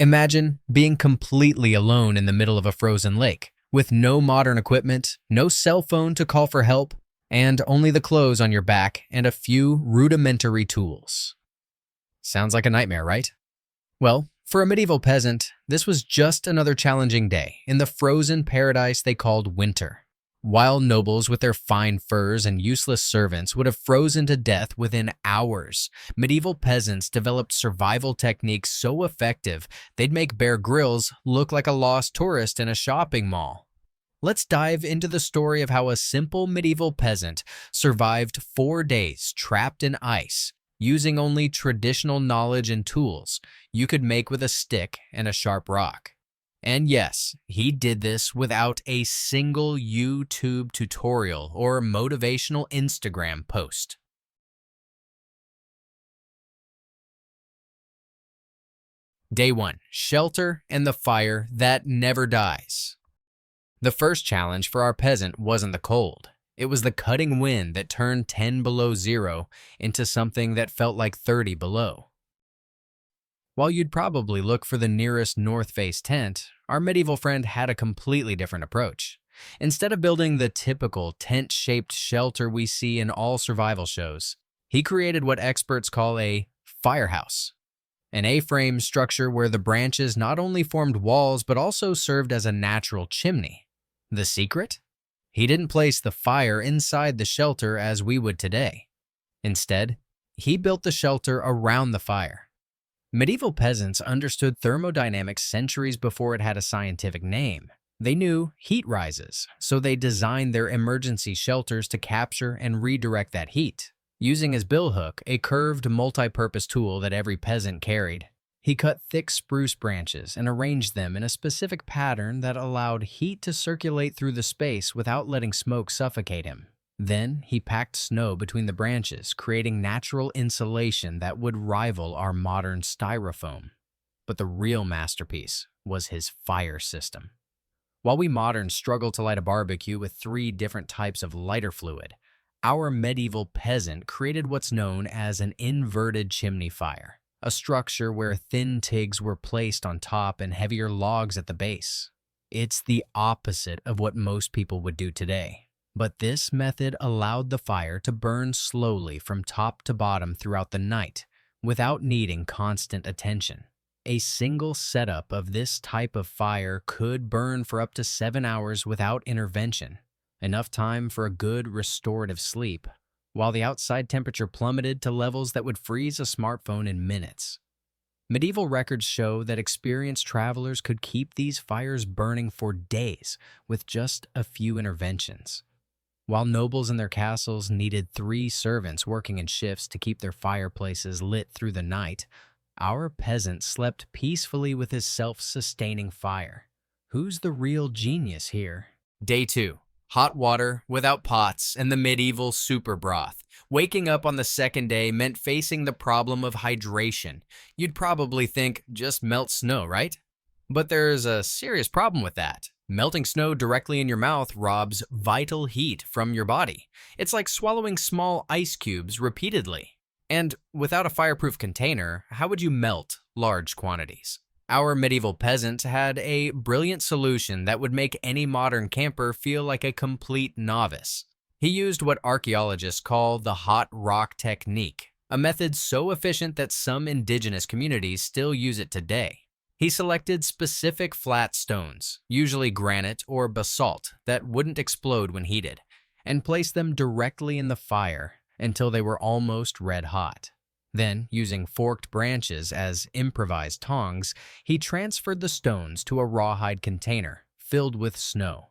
Imagine being completely alone in the middle of a frozen lake, with no modern equipment, no cell phone to call for help, and only the clothes on your back and a few rudimentary tools. Sounds like a nightmare, right? Well, for a medieval peasant, this was just another challenging day in the frozen paradise they called winter. While nobles with their fine furs and useless servants would have frozen to death within hours, medieval peasants developed survival techniques so effective they'd make Bear Grylls look like a lost tourist in a shopping mall. Let's dive into the story of how a simple medieval peasant survived 4 days trapped in ice, using only traditional knowledge and tools you could make with a stick and a sharp rock. And yes, he did this without a single YouTube tutorial or motivational Instagram post. Day 1. Shelter and the fire that never dies. The first challenge for our peasant wasn't the cold. It was the cutting wind that turned 10 below zero into something that felt like 30 below. While you'd probably look for the nearest north face tent, our medieval friend had a completely different approach. Instead of building the typical tent-shaped shelter we see in all survival shows, he created what experts call a firehouse, an A-frame structure where the branches not only formed walls but also served as a natural chimney. The secret? He didn't place the fire inside the shelter as we would today. Instead, he built the shelter around the fire. Medieval peasants understood thermodynamics centuries before it had a scientific name. They knew heat rises, so they designed their emergency shelters to capture and redirect that heat. Using his billhook, a curved multi-purpose tool that every peasant carried, he cut thick spruce branches and arranged them in a specific pattern that allowed heat to circulate through the space without letting smoke suffocate him. Then he packed snow between the branches, creating natural insulation that would rival our modern styrofoam. But the real masterpiece was his fire system. While we moderns struggle to light a barbecue with 3 different types of lighter fluid, our medieval peasant created what's known as an inverted chimney fire, a structure where thin twigs were placed on top and heavier logs at the base. It's the opposite of what most people would do today. But this method allowed the fire to burn slowly from top to bottom throughout the night without needing constant attention. A single setup of this type of fire could burn for up to 7 hours without intervention, enough time for a good restorative sleep, while the outside temperature plummeted to levels that would freeze a smartphone in minutes. Medieval records show that experienced travelers could keep these fires burning for days with just a few interventions. While nobles in their castles needed 3 servants working in shifts to keep their fireplaces lit through the night, our peasant slept peacefully with his self-sustaining fire. Who's the real genius here? Day 2. Hot water without pots and the medieval super broth. Waking up on the second day meant facing the problem of hydration. You'd probably think, just melt snow, right? But there's a serious problem with that. Melting snow directly in your mouth robs vital heat from your body. It's like swallowing small ice cubes repeatedly. And without a fireproof container, how would you melt large quantities? Our medieval peasant had a brilliant solution that would make any modern camper feel like a complete novice. He used what archaeologists call the hot rock technique, a method so efficient that some indigenous communities still use it today. He selected specific flat stones, usually granite or basalt, that wouldn't explode when heated, and placed them directly in the fire until they were almost red hot. Then, using forked branches as improvised tongs, he transferred the stones to a rawhide container filled with snow.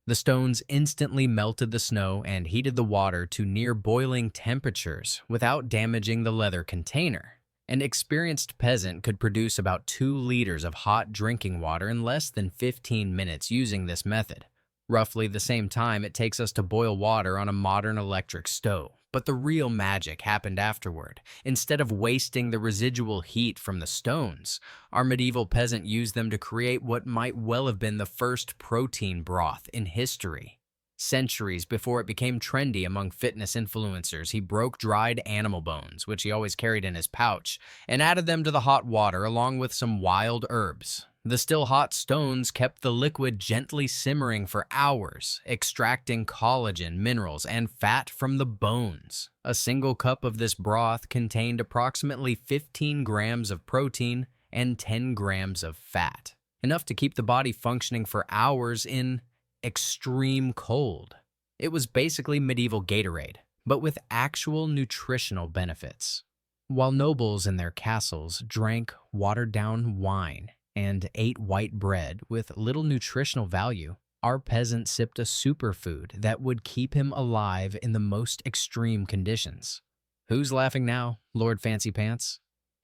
The stones instantly melted the snow and heated the water to near boiling temperatures without damaging the leather container. An experienced peasant could produce about 2 liters of hot drinking water in less than 15 minutes using this method, roughly the same time it takes us to boil water on a modern electric stove. But the real magic happened afterward. Instead of wasting the residual heat from the stones, our medieval peasant used them to create what might well have been the first protein broth in history. Centuries before it became trendy among fitness influencers, he broke dried animal bones, which he always carried in his pouch, and added them to the hot water along with some wild herbs. The still hot stones kept the liquid gently simmering for hours, extracting collagen, minerals, and fat from the bones. A single cup of this broth contained approximately 15 grams of protein and 10 grams of fat, enough to keep the body functioning for hours in extreme cold. It was basically medieval Gatorade, but with actual nutritional benefits. While nobles in their castles drank watered-down wine and ate white bread with little nutritional value, our peasant sipped a superfood that would keep him alive in the most extreme conditions. Who's laughing now, Lord Fancy Pants?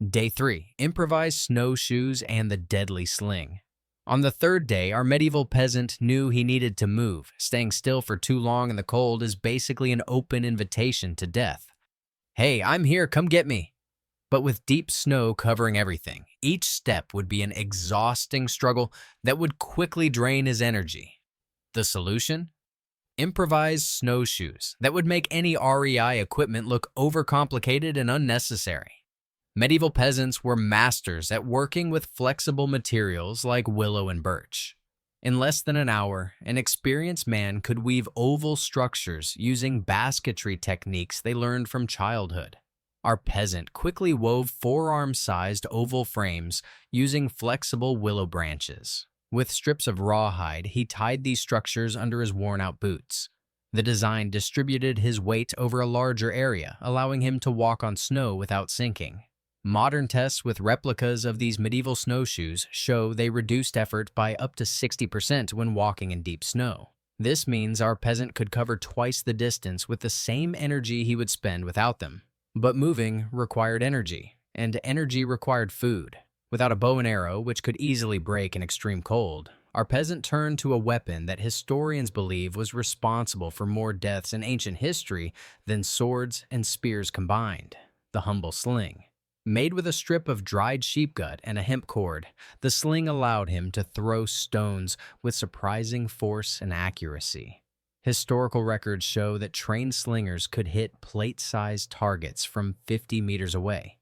Day 3. Improvised snowshoes and the deadly sling. On the third day, our medieval peasant knew he needed to move. Staying still for too long in the cold is basically an open invitation to death. Hey, I'm here, come get me. But with deep snow covering everything, each step would be an exhausting struggle that would quickly drain his energy. The solution? Improvised snowshoes that would make any REI equipment look overcomplicated and unnecessary. Medieval peasants were masters at working with flexible materials like willow and birch. In less than an hour, an experienced man could weave oval structures using basketry techniques they learned from childhood. Our peasant quickly wove forearm-sized oval frames using flexible willow branches. With strips of rawhide, he tied these structures under his worn-out boots. The design distributed his weight over a larger area, allowing him to walk on snow without sinking. Modern tests with replicas of these medieval snowshoes show they reduced effort by up to 60% when walking in deep snow. This means our peasant could cover twice the distance with the same energy he would spend without them. But moving required energy, and energy required food. Without a bow and arrow, which could easily break in extreme cold, our peasant turned to a weapon that historians believe was responsible for more deaths in ancient history than swords and spears combined: the humble sling. Made with a strip of dried sheep gut and a hemp cord, the sling allowed him to throw stones with surprising force and accuracy. Historical records show that trained slingers could hit plate-sized targets from 50 meters away.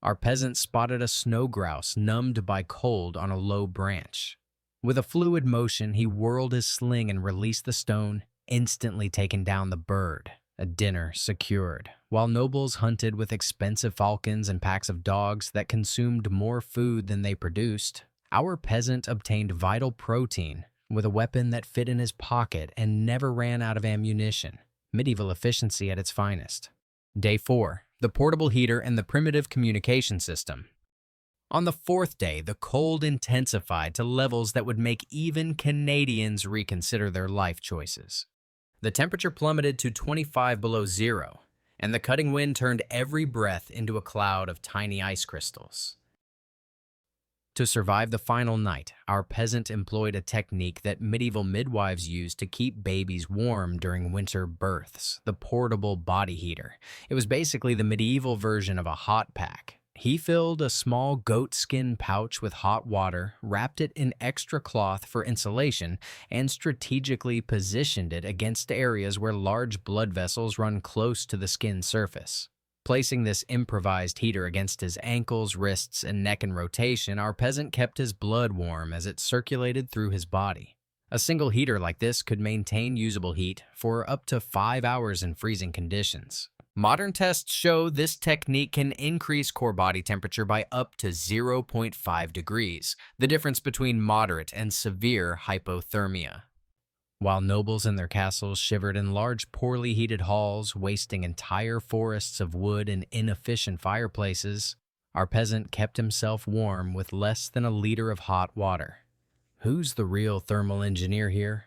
Our peasant spotted a snow grouse numbed by cold on a low branch. With a fluid motion, he whirled his sling and released the stone, instantly taking down the bird. A dinner secured, while nobles hunted with expensive falcons and packs of dogs that consumed more food than they produced. Our peasant obtained vital protein with a weapon that fit in his pocket and never ran out of ammunition. Medieval efficiency at its finest. Day 4. The portable heater and the primitive communication system. On the fourth day, the cold intensified to levels that would make even Canadians reconsider their life choices. The temperature plummeted to 25 below zero, and the cutting wind turned every breath into a cloud of tiny ice crystals. To survive the final night, our peasant employed a technique that medieval midwives used to keep babies warm during winter births: the portable body heater. It was basically the medieval version of a hot pack. He filled a small goatskin pouch with hot water, wrapped it in extra cloth for insulation, and strategically positioned it against areas where large blood vessels run close to the skin surface. Placing this improvised heater against his ankles, wrists, and neck in rotation, our peasant kept his blood warm as it circulated through his body. A single heater like this could maintain usable heat for up to 5 hours in freezing conditions. Modern tests show this technique can increase core body temperature by up to 0.5 degrees, the difference between moderate and severe hypothermia. While nobles in their castles shivered in large, poorly heated halls, wasting entire forests of wood in inefficient fireplaces, our peasant kept himself warm with less than a liter of hot water. Who's the real thermal engineer here?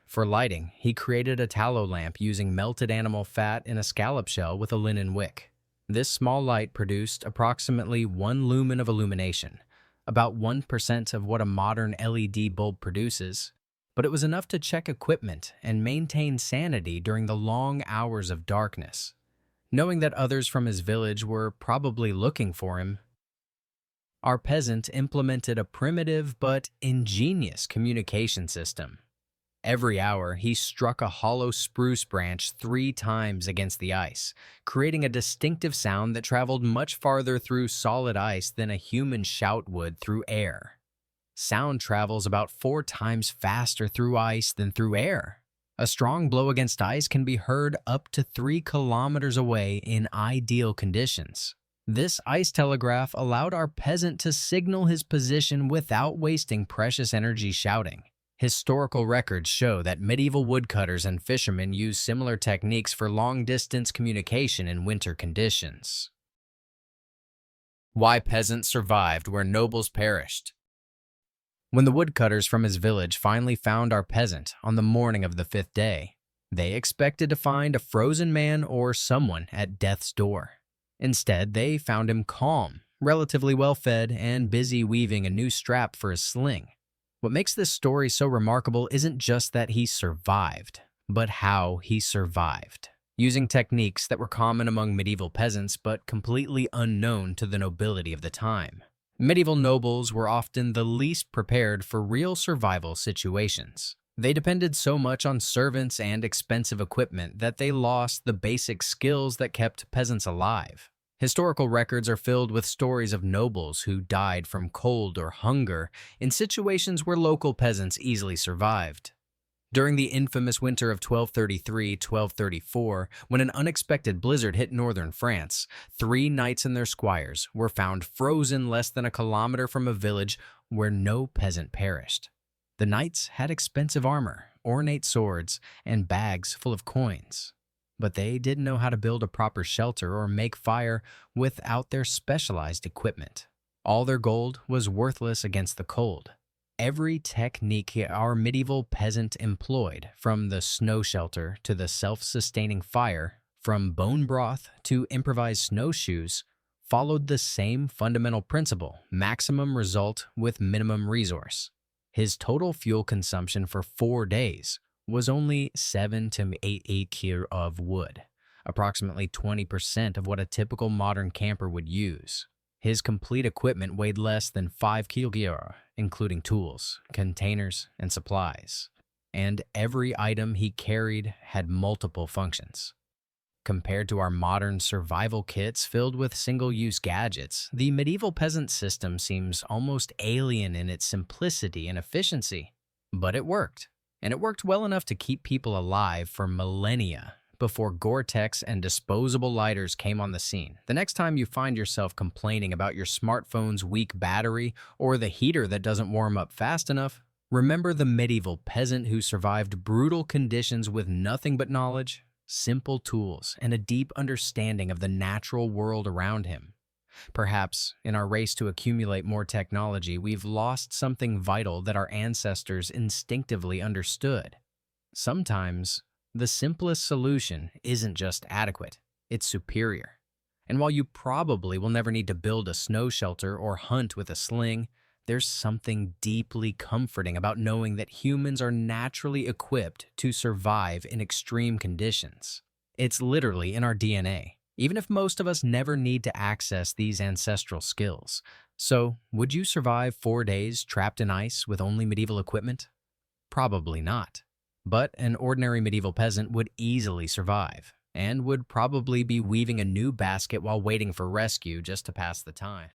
For lighting, he created a tallow lamp using melted animal fat in a scallop shell with a linen wick. This small light produced approximately 1 lumen of illumination, about 1% of what a modern LED bulb produces, but it was enough to check equipment and maintain sanity during the long hours of darkness. Knowing that others from his village were probably looking for him, our peasant implemented a primitive but ingenious communication system: Every hour, he struck a hollow spruce branch 3 times against the ice, creating a distinctive sound that traveled much farther through solid ice than a human shout would through air. Sound travels about 4 times faster through ice than through air. A strong blow against ice can be heard up to 3 kilometers away in ideal conditions. This ice telegraph allowed our peasant to signal his position without wasting precious energy shouting. Historical records show that medieval woodcutters and fishermen used similar techniques for long-distance communication in winter conditions. Why peasants survived where nobles perished. When the woodcutters from his village finally found our peasant on the morning of the 5th day, they expected to find a frozen man or someone at death's door. Instead, they found him calm, relatively well-fed, and busy weaving a new strap for his sling. What makes this story so remarkable isn't just that he survived, but how he survived, using techniques that were common among medieval peasants but completely unknown to the nobility of the time. Medieval nobles were often the least prepared for real survival situations. They depended so much on servants and expensive equipment that they lost the basic skills that kept peasants alive. Historical records are filled with stories of nobles who died from cold or hunger in situations where local peasants easily survived. During the infamous winter of 1233-1234, when an unexpected blizzard hit northern France, 3 knights and their squires were found frozen less than a kilometer from a village where no peasant perished. The knights had expensive armor, ornate swords, and bags full of coins. But they didn't know how to build a proper shelter or make fire without their specialized equipment. All their gold was worthless against the cold. Every technique our medieval peasant employed, from the snow shelter to the self-sustaining fire, from bone broth to improvised snowshoes, followed the same fundamental principle: maximum result with minimum resource. His total fuel consumption for 4 days was only 7 to 8 kg of wood, approximately 20% of what a typical modern camper would use. His complete equipment weighed less than 5 kg, including tools, containers, and supplies. And every item he carried had multiple functions. Compared to our modern survival kits filled with single-use gadgets, the medieval peasant system seems almost alien in its simplicity and efficiency. But it worked. And it worked well enough to keep people alive for millennia before Gore-Tex and disposable lighters came on the scene. The next time you find yourself complaining about your smartphone's weak battery or the heater that doesn't warm up fast enough, remember the medieval peasant who survived brutal conditions with nothing but knowledge, simple tools, and a deep understanding of the natural world around him. Perhaps, in our race to accumulate more technology, we've lost something vital that our ancestors instinctively understood. Sometimes, the simplest solution isn't just adequate, it's superior. And while you probably will never need to build a snow shelter or hunt with a sling, there's something deeply comforting about knowing that humans are naturally equipped to survive in extreme conditions. It's literally in our DNA. Even if most of us never need to access these ancestral skills. So, would you survive 4 days trapped in ice with only medieval equipment? Probably not. But an ordinary medieval peasant would easily survive, and would probably be weaving a new basket while waiting for rescue just to pass the time.